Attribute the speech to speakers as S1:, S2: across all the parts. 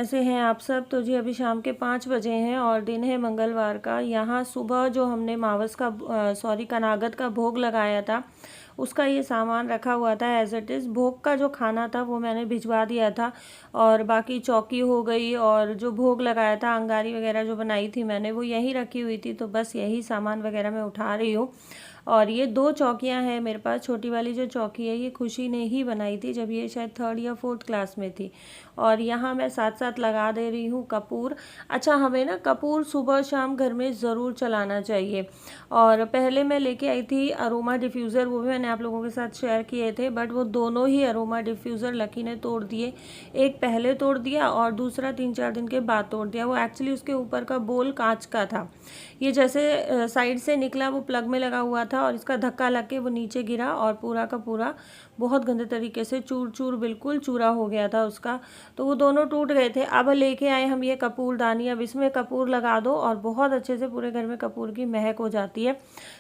S1: कैसे हैं आप सब। तो जी अभी शाम के 5 बजे हैं और दिन है मंगलवार का। यहाँ सुबह जो हमने मावस का कनागत का भोग लगाया था, उसका ये सामान रखा हुआ था एज इट इज़। भोग का जो खाना था वो मैंने भिजवा दिया था, और बाकी चौकी हो गई और जो भोग लगाया था, अंगारी वगैरह जो बनाई थी मैंने, वो यहीं रखी हुई थी। तो बस यही सामान वगैरह मैं उठा रही हूँ। और ये 2 चौकियाँ हैं मेरे पास। छोटी वाली जो चौकी है ये खुशी ने ही बनाई थी जब ये शायद 3rd या 4th क्लास में थी। और यहाँ मैं साथ साथ लगा दे रही हूँ कपूर। अच्छा, हमें ना कपूर सुबह शाम घर में ज़रूर चलाना चाहिए। और पहले मैं लेके आई थी अरोमा डिफ्यूज़र, वो भी मैंने आप लोगों के साथ शेयर किए थे, बट वो दोनों ही अरोमा डिफ्यूज़र लकी ने तोड़ दिए। एक पहले तोड़ दिया और दूसरा 3-4 दिन के बाद तोड़ दिया। वो एक्चुअली उसके ऊपर का बोल कांच का था। ये जैसे साइड से निकला, वो प्लग में लगा हुआ था और इसका धक्का लग के वो नीचे गिरा और पूरा का पूरा बहुत गंदे तरीके से चूर चूर बिल्कुल चूरा हो गया था उसका। तो वो दोनों टूट गए थे। अब लेके आए हम ये कपूरदानी। अब इसमें कपूर लगा दो और बहुत अच्छे से पूरे घर में कपूर की महक हो जाती है।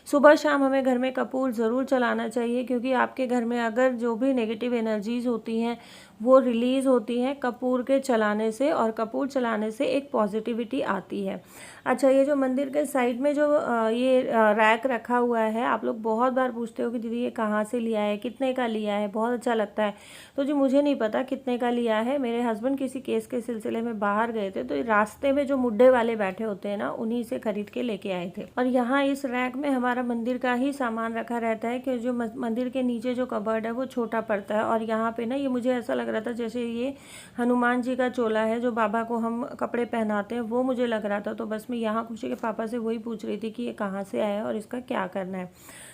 S1: सुबह शाम हमें घर में कपूर ज़रूर चलाना चाहिए, क्योंकि आपके घर में अगर जो भी नेगेटिव एनर्जीज़ होती हैं वो रिलीज़ होती हैं कपूर के चलाने से, और कपूर चलाने से एक पॉजिटिविटी आती है। अच्छा, ये जो मंदिर के साइड में जो ये रैक रखा हुआ है, आप लोग बहुत बार पूछते हो कि दीदी ये कहाँ से लिया है, कितने का लिया है, बहुत अच्छा लगता है। तो जी मुझे नहीं पता कितने का लिया है। मेरे हस्बैंड किसी केस के सिलसिले में बाहर गए थे, तो ये रास्ते में जो मुड्ढे वाले बैठे होते हैं ना, उन्हीं से खरीद के लेके आए थे। और यहाँ इस रैक में हमारा मंदिर का ही सामान रखा रहता है, कि जो मंदिर के नीचे जो कबर्ड है वो छोटा पड़ता है। और यहाँ पे ना ये मुझे ऐसा लग रहा था जैसे ये हनुमान जी का चोला है जो बाबा को हम कपड़े पहनाते हैं, वो मुझे लग रहा था। तो बस मैं यहाँ खुशी के पापा से वही पूछ रही थी कि ये कहाँ से आया है और इसका क्या करना है।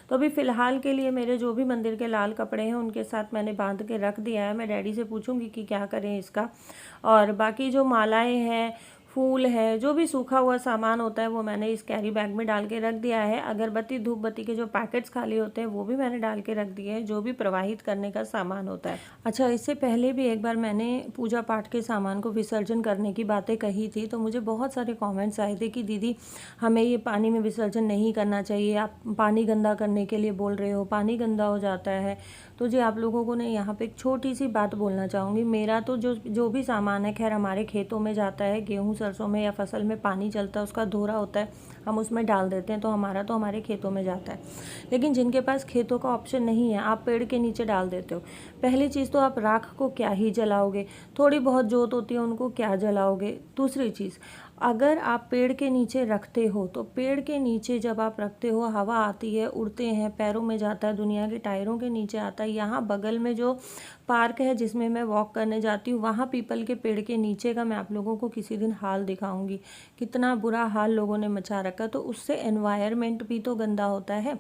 S1: तो अभी फ़िलहाल के लिए मेरे जो भी मंदिर के लाल कपड़े हैं उनके साथ मैंने बांध के रख दिया है। मैं डैडी से पूछूंगी कि क्या करें इसका। और बाकी जो मालाएं हैं, फूल है, जो भी सूखा हुआ सामान होता है वो मैंने इस कैरी बैग में डाल के रख दिया है। अगरबत्ती धूप बत्ती के जो पैकेट्स खाली होते हैं वो भी मैंने डाल के रख दिए हैं, जो भी प्रवाहित करने का सामान होता है। अच्छा, इससे पहले भी एक बार मैंने पूजा पाठ के सामान को विसर्जन करने की बातें कही थी, तो मुझे बहुत सारे कॉमेंट्स आए थे कि दीदी हमें ये पानी में विसर्जन नहीं करना चाहिए, आप पानी गंदा करने के लिए बोल रहे हो, पानी गंदा हो जाता है। तो जी आप लोगों को ने यहाँ पे एक छोटी सी बात बोलना चाहूँगी। मेरा तो जो भी सामान है, खैर हमारे खेतों में जाता है, गेहूँ सरसों में या फसल में पानी चलता है, उसका धोरा होता है, हम उसमें डाल देते हैं, तो हमारा तो हमारे खेतों में जाता है। लेकिन जिनके पास खेतों का ऑप्शन नहीं है, आप पेड़ के नीचे डाल देते हो। पहली चीज़ तो आप राख को क्या ही जलाओगे, थोड़ी बहुत जोत होती है उनको क्या जलाओगे। दूसरी चीज़, अगर आप पेड़ के नीचे रखते हो तो पेड़ के नीचे जब आप रखते हो, हवा आती है, उड़ते हैं, पैरों में जाता है, दुनिया के टायरों के नीचे आता है। यहाँ बगल में जो पार्क है जिसमें मैं वॉक करने जाती हूँ, वहाँ पीपल के पेड़ के नीचे का मैं आप लोगों को किसी दिन हाल दिखाऊंगी, कितना बुरा हाल लोगों ने मचा रखा। तो उससे एनवायरनमेंट भी तो गंदा होता है।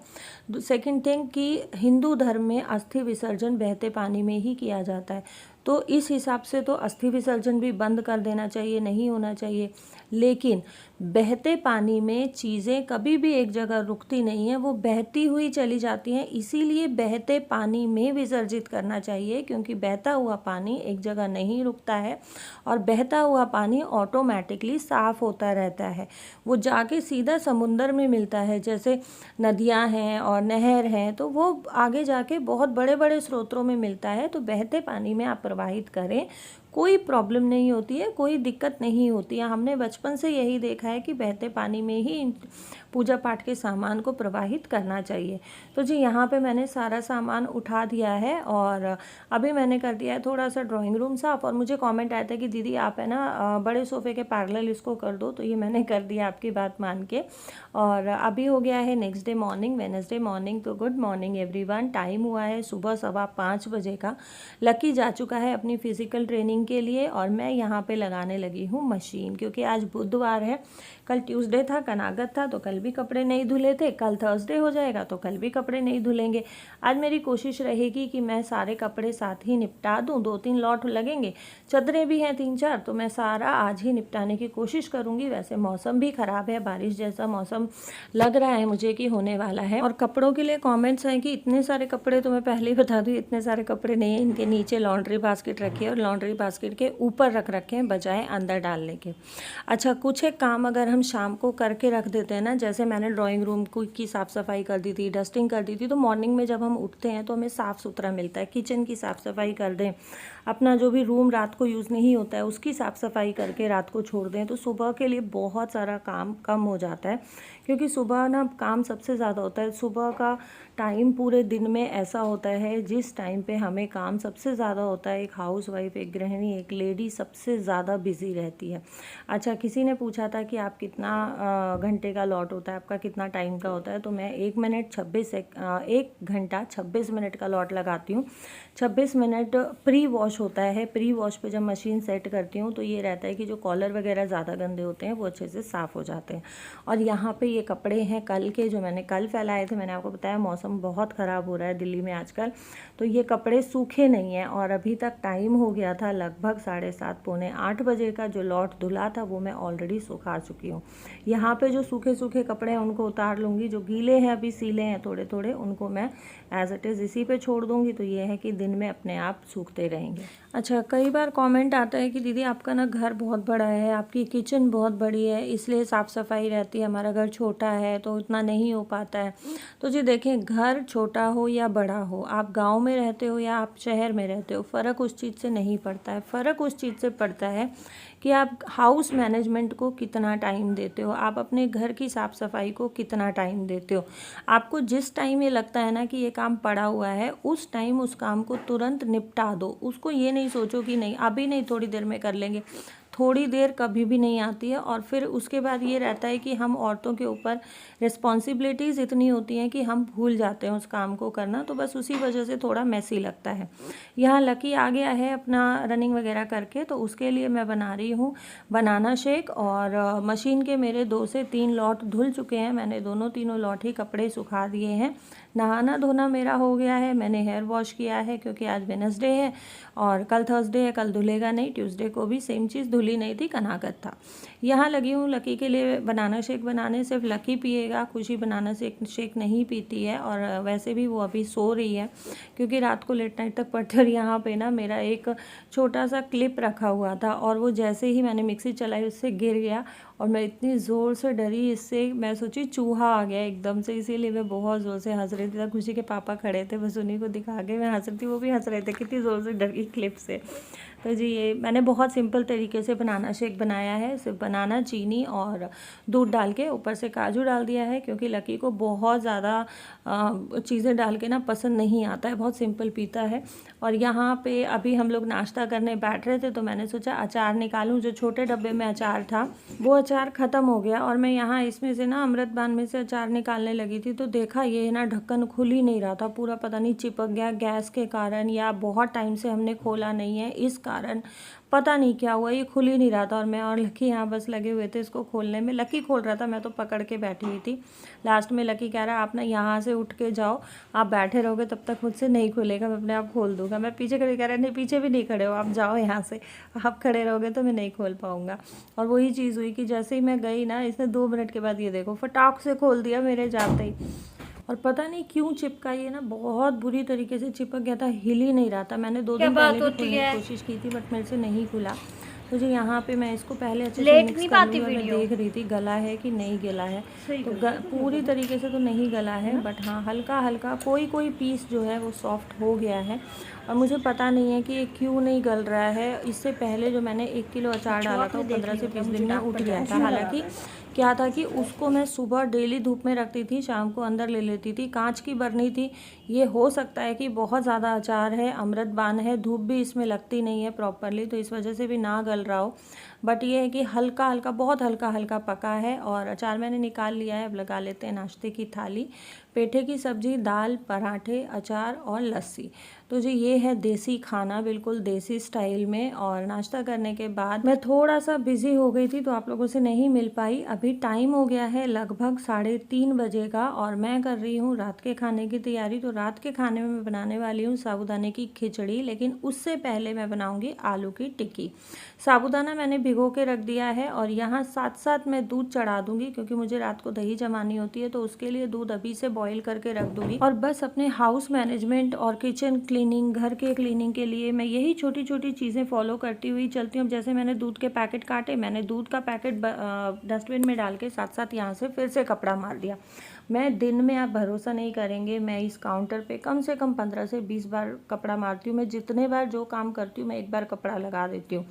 S1: सेकंड थिंग कि हिंदू धर्म में अस्थि विसर्जन बहते पानी में ही किया जाता है, तो इस हिसाब से तो अस्थि विसर्जन भी बंद कर देना चाहिए, नहीं होना चाहिए। लेकिन बहते पानी में चीज़ें कभी भी एक जगह रुकती नहीं है, वो बहती हुई चली जाती हैं। इसीलिए बहते पानी में विसर्जित करना चाहिए, क्योंकि बहता हुआ पानी एक जगह नहीं रुकता है और बहता हुआ पानी ऑटोमेटिकली साफ़ होता रहता है। वो जाके सीधा समुंदर में मिलता है। जैसे नदियाँ हैं और नहर हैं, तो वो आगे जाके बहुत बड़े बड़े स्रोतों में मिलता है। तो बहते पानी में आप प्रवाहित करें, कोई प्रॉब्लम नहीं होती है, कोई दिक्कत नहीं होती है। हमने बचपन से यही देखा है कि बहते पानी में ही पूजा पाठ के सामान को प्रवाहित करना चाहिए। तो जी यहाँ पे मैंने सारा सामान उठा दिया है और अभी मैंने कर दिया है थोड़ा सा ड्राइंग रूम साफ़। और मुझे कमेंट आया था कि दीदी आप है ना बड़े सोफ़े के पैरेलल इसको कर दो, तो ये मैंने कर दिया आपकी बात मान के। और अभी हो गया है next day morning, Wednesday morning. तो गुड मॉर्निंग एवरीवन। टाइम हुआ है सुबह 5:15 बजे का। लकी जा चुका है अपनी फ़िज़िकल ट्रेनिंग के लिए और मैं यहाँ पे लगाने लगी हूँ मशीन, क्योंकि आज बुधवार है। कल ट्यूसडे था, कनागत था, तो कल भी कपड़े नहीं धुले थे। कल थर्सडे हो जाएगा तो कल भी कपड़े नहीं धुलेंगे। आज मेरी कोशिश रहेगी कि मैं सारे कपड़े साथ ही निपटा दूँ। 2-3 लॉट लगेंगे, चादरें भी हैं 3-4, तो मैं सारा आज ही निपटाने की कोशिश करूँगी। वैसे मौसम भी ख़राब है, बारिश जैसा मौसम लग रहा है मुझे कि होने वाला है। और कपड़ों के लिए कमेंट्स हैं कि इतने सारे कपड़े, तो मैं पहले ही बता दूँ इतने सारे कपड़े नहीं है। इनके नीचे लॉन्ड्री बास्केट रखी है और लॉन्ड्री बास्केट के ऊपर रख रखे हैं बजाय अंदर डालने के। अच्छा, कुछ एक काम अगर हम शाम को करके रख देते हैं ना, जैसे मैंने ड्राइंग रूम की साफ़ सफाई कर दी थी, डस्टिंग कर दी थी, तो मॉर्निंग में जब हम उठते हैं तो हमें साफ़ सुथरा मिलता है। किचन की साफ़ सफाई कर दें, अपना जो भी रूम रात को यूज़ नहीं होता है उसकी साफ़ सफाई करके रात को छोड़ दें तो सुबह के लिए बहुत सारा काम कम हो जाता है। क्योंकि सुबह ना काम सबसे ज़्यादा होता है। सुबह का टाइम पूरे दिन में ऐसा होता है जिस टाइम पे हमें काम सबसे ज़्यादा होता है। एक हाउसवाइफ, एक गृहिणी, एक लेडी सबसे ज़्यादा बिजी रहती है। अच्छा, किसी ने पूछा था कि आप कितना घंटे का लॉट होता है, आपका कितना टाइम का होता है, तो मैं 1 घंटा 26 मिनट का लॉट लगाती हूँ। 26 मिनट प्री वॉश होता है। प्री वॉश पे जब मशीन सेट करती हूँ तो ये रहता है कि जो कॉलर वगैरह ज़्यादा गंदे होते हैं वो अच्छे से साफ़ हो जाते हैं। और यहाँ पे ये कपड़े हैं कल के, जो मैंने कल फैलाए थे। मैंने आपको बताया मौसम बहुत ख़राब हो रहा है दिल्ली में आजकल, तो ये कपड़े सूखे नहीं हैं। और अभी तक टाइम हो गया था लगभग 7:30 पौने 8 बजे का। जो लॉट धुला था वो मैं ऑलरेडी सुखा चुकी हूँ। यहाँ पे जो सूखे सूखे कपड़े हैं उनको उतार लूँगी। जो गीले हैं अभी सीले हैं थोड़े थोड़े, उनको मैं एज इट इज़ इसी पे छोड़ दूँगी। तो ये है कि दिन में अपने आप सूखते रहेंगे। अच्छा, कई बार कमेंट आता है कि दीदी आपका ना घर बहुत बड़ा है, आपकी किचन बहुत बड़ी है, इसलिए साफ़ सफाई रहती है, हमारा घर छोटा है तो उतना नहीं हो पाता है। तो जी देखें, घर छोटा हो या बड़ा हो, आप गांव में रहते हो या आप शहर में रहते हो, फ़र्क उस चीज़ से नहीं पड़ता है। फ़र्क उस चीज़ से पड़ता है कि आप हाउस मैनेजमेंट को कितना टाइम देते हो, आप अपने घर की साफ़ सफाई को कितना टाइम देते हो। आपको जिस टाइम ये लगता है ना कि ये काम पड़ा हुआ है, उस टाइम उस काम को तुरंत निपटा दो। उसको ये नहीं सोचो कि नहीं अभी नहीं, थोड़ी देर में कर लेंगे। थोड़ी देर कभी भी नहीं आती है। और फिर उसके बाद ये रहता है कि हम औरतों के ऊपर रिस्पॉन्सिबिलिटीज़ इतनी होती हैं कि हम भूल जाते हैं उस काम को करना। तो बस उसी वजह से थोड़ा मैसी लगता है। यहाँ लकी आ गया है अपना रनिंग वगैरह करके, तो उसके लिए मैं बना रही हूँ बनाना शेक। और मशीन के मेरे 2 से 3 लॉट धुल चुके हैं। मैंने दोनों तीनों लॉट ही कपड़े सुखा दिए हैं। नहाना धोना मेरा हो गया है। मैंने हेयर वॉश किया है क्योंकि आज वेडनेसडे है और कल थर्सडे है, कल धुलेगा नहीं। ट्यूसडे को भी सेम चीज़ धुली नहीं थी, कनागत था। यहाँ लगी हूँ लकी के लिए बनाना शेक बनाने। सिर्फ लकी पिएगा, खुशी बनाना शेक नहीं पीती है। और वैसे भी वो अभी सो रही है क्योंकि रात को लेट नाइट तक पढ़ते। और यहाँ पे ना मेरा एक छोटा सा क्लिप रखा हुआ था और वो जैसे ही मैंने मिक्सी चलाई उससे गिर गया और मैं इतनी ज़ोर से डरी इससे, मैं सोची चूहा आ गया एकदम से, इसीलिए मैं बहुत ज़ोर से हंस रही थी। खुशी के पापा खड़े थे, बस उन्हीं को दिखा के मैं हंस रही थी, वो भी हंस रहे थे कितनी ज़ोर से डरी क्लिप से। तो जी ये मैंने बहुत सिंपल तरीके से बनाना शेक बनाया है। सिर्फ बनाना, चीनी और दूध डाल के, ऊपर से काजू डाल दिया है क्योंकि लकी को बहुत ज़्यादा चीज़ें डाल के ना पसंद नहीं आता है, बहुत सिंपल पीता है। और यहाँ पे अभी हम लोग नाश्ता करने बैठ रहे थे तो मैंने सोचा अचार निकालूं। जो छोटे डब्बे में अचार था वो अचार ख़त्म हो गया और मैं यहाँ इसमें से ना अमृतबान में से अचार निकालने लगी थी तो देखा ये ना ढक्कन खुल ही नहीं रहा था, पूरा पता नहीं चिपक गया गैस के कारण या बहुत टाइम से हमने खोला नहीं है इस कारण, पता नहीं क्या हुआ, ये खुल ही नहीं रहा था। और मैं और लकी यहाँ बस लगे हुए थे इसको खोलने में। लकी खोल रहा था, मैं तो पकड़ के बैठी हुई थी। लास्ट में लकी कह रहा आप ना यहाँ से उठ के जाओ, आप बैठे रहोगे तब तक मुझसे नहीं खुलेगा, मैं अपने आप खोल दूंगा। मैं पीछे खड़े, कह रहा नहीं पीछे भी नहीं खड़े हो, आप जाओ यहाँ से, आप खड़े रहोगे तो मैं नहीं खोल पाऊँगा। और वही चीज़ हुई कि जैसे ही मैं गई ना, इसने 2 मिनट के बाद ये देखो फटाक से खोल दिया मेरे जाते ही। और पता नहीं क्यों चिपका, ये ना बहुत बुरी तरीके से चिपक गया था, हिल ही नहीं रहा था। मैंने 2 दिन पहले भी खोलने की कोशिश की थी बट मेरे से नहीं खुला। तो जी यहाँ पे मैं इसको पहले अच्छे से मिक्स कर लूँगी। मैं देख रही थी गला है कि नहीं गला है, तो पूरी तरीके से तो नहीं गला है बट हाँ हल्का हल्का कोई कोई पीस जो है वो सॉफ्ट हो गया है। और मुझे पता नहीं है कि ये क्यों नहीं गल रहा है। इससे पहले जो मैंने 1 किलो अचार डाला था वो 15 से 20 दिन में उठ गया था। हालांकि क्या था कि उसको मैं सुबह डेली धूप में रखती थी, शाम को अंदर ले लेती थी। कांच की बरनी थी, ये हो सकता है कि बहुत ज़्यादा अचार है, अमृतबान है, धूप भी इसमें लगती नहीं है प्रॉपरली, तो इस वजह से भी ना गल रहा हो। बट ये है कि हल्का हल्का, बहुत हल्का हल्का पका है। और अचार मैंने निकाल लिया है। अब लगा लेते हैं नाश्ते की थाली। पेठे की सब्जी, दाल, पराठे, अचार और लस्सी। तो जी ये है देसी खाना, बिल्कुल देसी स्टाइल में। और नाश्ता करने के बाद मैं थोड़ा सा बिजी हो गई थी तो आप लोगों से नहीं मिल पाई। अभी टाइम हो गया है लगभग 3:30 बजे का और मैं कर रही हूँ रात के खाने की तैयारी। तो रात के खाने में मैं बनाने वाली हूँ साबूदाने की खिचड़ी, लेकिन उससे पहले मैं बनाऊँगी आलू की टिक्की। साबूदाना मैंने भिगो के रख दिया है और यहाँ साथ साथ मैं दूध चढ़ा दूंगी, क्योंकि मुझे रात को दही जमानी होती है, तो उसके लिए दूध अभी से बॉईल करके रख दूंगी। और बस अपने हाउस मैनेजमेंट और किचन क्लीनिंग, घर के क्लीनिंग के लिए मैं यही छोटी छोटी चीज़ें फॉलो करती हुई चलती हूँ। जैसे मैंने दूध के पैकेट काटे, मैंने दूध का पैकेट डस्टबिन में डाल के साथ साथ यहाँ से फिर से कपड़ा मार दिया। मैं दिन में, आप भरोसा नहीं करेंगे, मैं इस काउंटर पे कम से कम 15 से 20 बार कपड़ा मारती हूँ। मैं जितने बार जो काम करती हूँ मैं एक बार कपड़ा लगा देती हूँ।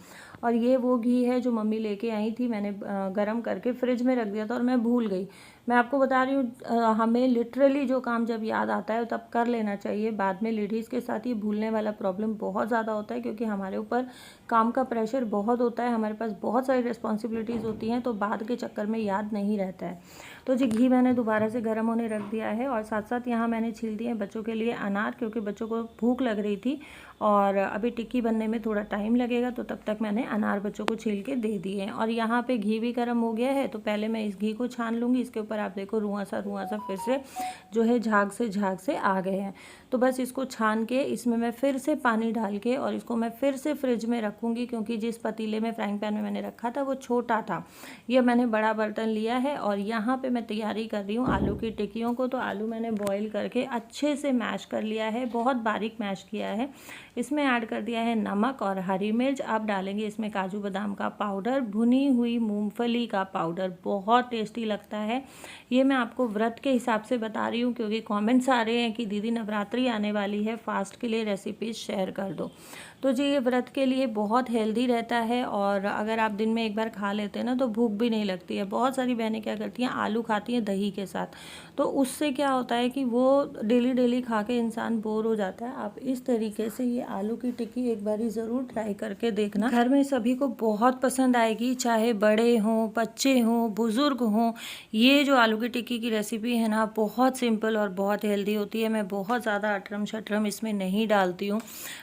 S1: और ये वो घी है जो मम्मी लेके आई थी, मैंने गरम करके फ्रिज में रख दिया था और मैं भूल गई। मैं आपको बता रही हूँ, हमें लिटरली जो काम जब याद आता है तब कर लेना चाहिए। बाद में लेडीज़ के साथ ये भूलने वाला प्रॉब्लम बहुत ज़्यादा होता है, क्योंकि हमारे ऊपर काम का प्रेशर बहुत होता है, हमारे पास बहुत सारी रिस्पॉन्सिबिलिटीज़ होती हैं, तो बाद के चक्कर में याद नहीं रहता है। तो जी घी मैंने दोबारा से गर्म होने रख दिया है और साथ साथ यहाँ मैंने छील दिए बच्चों के लिए अनार, क्योंकि बच्चों को भूख लग रही थी और अभी टिक्की बनने में थोड़ा टाइम लगेगा, तो तब तक मैंने अनार बच्चों को छील के दे दिए हैं। और यहाँ पे घी भी गर्म हो गया है, तो पहले मैं इस घी को छान लूँगी। इसके ऊपर आप देखो रुआं सा फिर से जो है झाग से आ गए हैं। तो बस इसको छान के इसमें मैं फिर से पानी डाल के और इसको मैं फिर से फ्रिज में रखूँगी, क्योंकि जिस पतीले में, फ्राइंग पैन में मैंने रखा था वो छोटा था। ये मैंने बड़ा बर्तन लिया है और यहाँ पे मैं तैयारी कर रही हूँ आलू की टिक्कियों को। तो आलू मैंने बॉईल करके अच्छे से मैश कर लिया है, बहुत बारीक मैश किया है। इसमें ऐड कर दिया है नमक और हरी मिर्च। आप डालेंगे इसमें काजू बादाम का पाउडर, भुनी हुई मूंगफली का पाउडर, बहुत टेस्टी लगता है। ये मैं आपको व्रत के हिसाब से बता रही हूँ, क्योंकि कमेंट्स आ रहे हैं कि दीदी नवरात्रि आने वाली है, फास्ट के लिए रेसिपीज शेयर कर दो। तो जी ये व्रत के लिए बहुत हेल्दी रहता है और अगर आप दिन में एक बार खा लेते हैं ना तो भूख भी नहीं लगती है। बहुत सारी बहनें क्या करती हैं, आलू खाती हैं दही के साथ, तो उससे क्या होता है कि वो डेली डेली खा के इंसान बोर हो जाता है। आप इस तरीके से ये आलू की टिक्की एक बारी ज़रूर ट्राई करके देखना, घर में सभी को बहुत पसंद आएगी, चाहे बड़े हों, बच्चे हों, बुज़ुर्ग हों। ये जो आलू की टिक्की की रेसिपी है ना, बहुत सिंपल और बहुत हेल्दी होती है। मैं बहुत ज़्यादा अटरम शटरम इसमें नहीं डालती हूँ,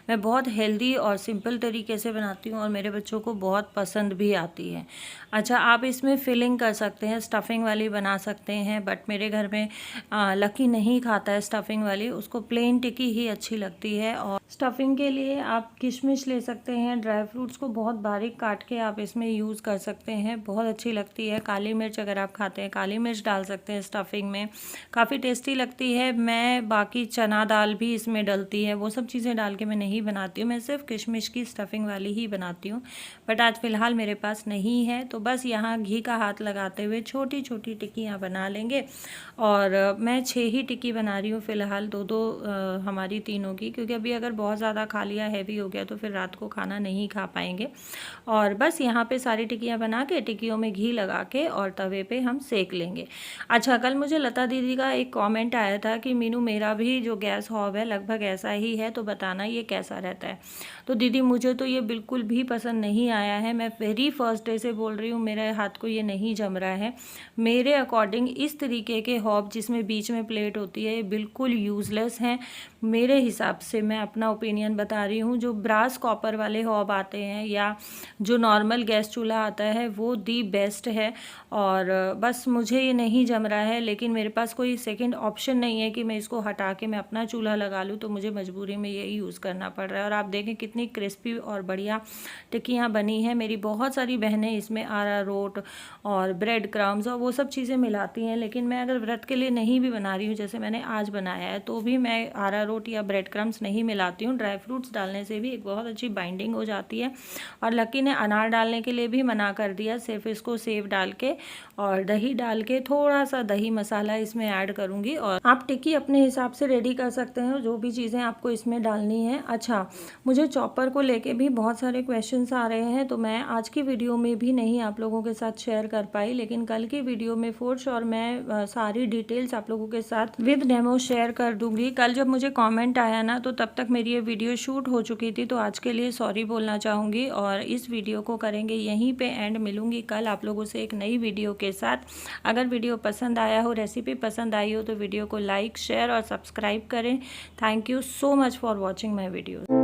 S1: मैं बहुत हेल्दी और सिंपल तरीके से बनाती हूँ और मेरे बच्चों को बहुत पसंद भी आती है। अच्छा, आप इसमें फिलिंग कर सकते हैं, स्टफिंग वाली बना सकते हैं, बट मेरे घर में लकी नहीं खाता है स्टफिंग वाली, उसको प्लेन टिक्की ही अच्छी लगती है। और स्टफिंग के लिए आप किशमिश ले सकते हैं, ड्राई फ्रूट्स को बहुत बारीक काट के आप इसमें यूज़ कर सकते हैं, बहुत अच्छी लगती है। काली मिर्च अगर आप खाते हैं, काली मिर्च डाल सकते हैं स्टफिंग में, काफ़ी टेस्टी लगती है। मैं बाकी चना दाल भी इसमें डलती है, वो सब चीज़ें डाल के मैं नहीं बनाती हूँ, मैं सिर्फ किशमिश की स्टफिंग वाली ही बनाती हूँ, बट आज फ़िलहाल मेरे पास नहीं है। तो बस यहाँ घी का हाथ लगाते हुए छोटी छोटी टिक्कियाँ बना लेंगे। और मैं 6 ही टिक्की बना रही हूँ फ़िलहाल, दो हमारी तीनों की, क्योंकि अभी अगर बहुत ज़्यादा खा लिया, हैवी हो गया, तो फिर रात को खाना नहीं खा पाएंगे। और बस यहाँ पे सारी टिक्कियाँ बना के टिक्कियों में घी लगा के और तवे पे हम सेक लेंगे। अच्छा, कल मुझे लता दीदी का एक कमेंट आया था कि मीनू मेरा भी जो गैस हॉब है लगभग ऐसा ही है, तो बताना ये कैसा रहता है। तो दीदी मुझे तो ये बिल्कुल भी पसंद नहीं आया है, मैं वेरी फर्स्ट डे से बोल रही हूँ, मेरे हाथ को ये नहीं जम रहा है। मेरे अकॉर्डिंग इस तरीके के हॉब जिसमें बीच में प्लेट होती है बिल्कुल यूज़लेस हैं मेरे हिसाब से। मैं अपना ओपिनियन बता रही हूँ। जो ब्रास कॉपर वाले हॉब आते हैं या जो नॉर्मल गैस चूल्हा आता है वो दी बेस्ट है। और बस मुझे ये नहीं जम रहा है, लेकिन मेरे पास कोई सेकंड ऑप्शन नहीं है कि मैं इसको हटा के मैं अपना चूल्हा लगा लूँ, तो मुझे मजबूरी में यही यूज़ करना पड़ रहा है। और आप देखें कितनी क्रिस्पी और बढ़िया टिक्कियाँ बनी हैं। मेरी बहुत सारी बहनें इसमें अरारोट और ब्रेड क्रम्स और वो सब चीज़ें मिलाती हैं, लेकिन मैं अगर व्रत के लिए नहीं भी बना रही हूँ, जैसे मैंने आज बनाया है, तो भी मैं अरारोट या ब्रेड क्रम्स नहीं मिलाती हूँ। ड्राई फ्रूट्स डालने से भी एक बहुत अच्छी बाइंडिंग हो जाती है। और लकी ने अनार डालने के लिए भी मना कर दिया, सिर्फ इसको सेव डाल के और दही डाल के, थोड़ा सा दही मसाला इसमें ऐड करूँगी। और आप टिक्की अपने हिसाब से रेडी कर सकते हैं, जो भी चीज़ें आपको इसमें डालनी है। अच्छा, मुझे चॉपर को लेके भी बहुत सारे क्वेश्चंस आ रहे हैं, तो मैं आज की वीडियो में भी नहीं आप लोगों के साथ शेयर कर पाई, लेकिन कल की वीडियो में फॉर श्योर मैं सारी डिटेल्स आप लोगों के साथ विद डेमो शेयर कर दूंगी। कल जब मुझे कमेंट आया ना, तो तब तक मेरी ये वीडियो शूट हो चुकी थी, तो आज के लिए सॉरी बोलना चाहूँगी। और इस वीडियो को करेंगे यहीं पे एंड, मिलूंगी कल आप लोगों से एक नई वीडियो के साथ। अगर वीडियो पसंद आया हो, रेसिपी पसंद आई हो, तो वीडियो को लाइक, शेयर और सब्सक्राइब करें। Thank you so much for watching my video.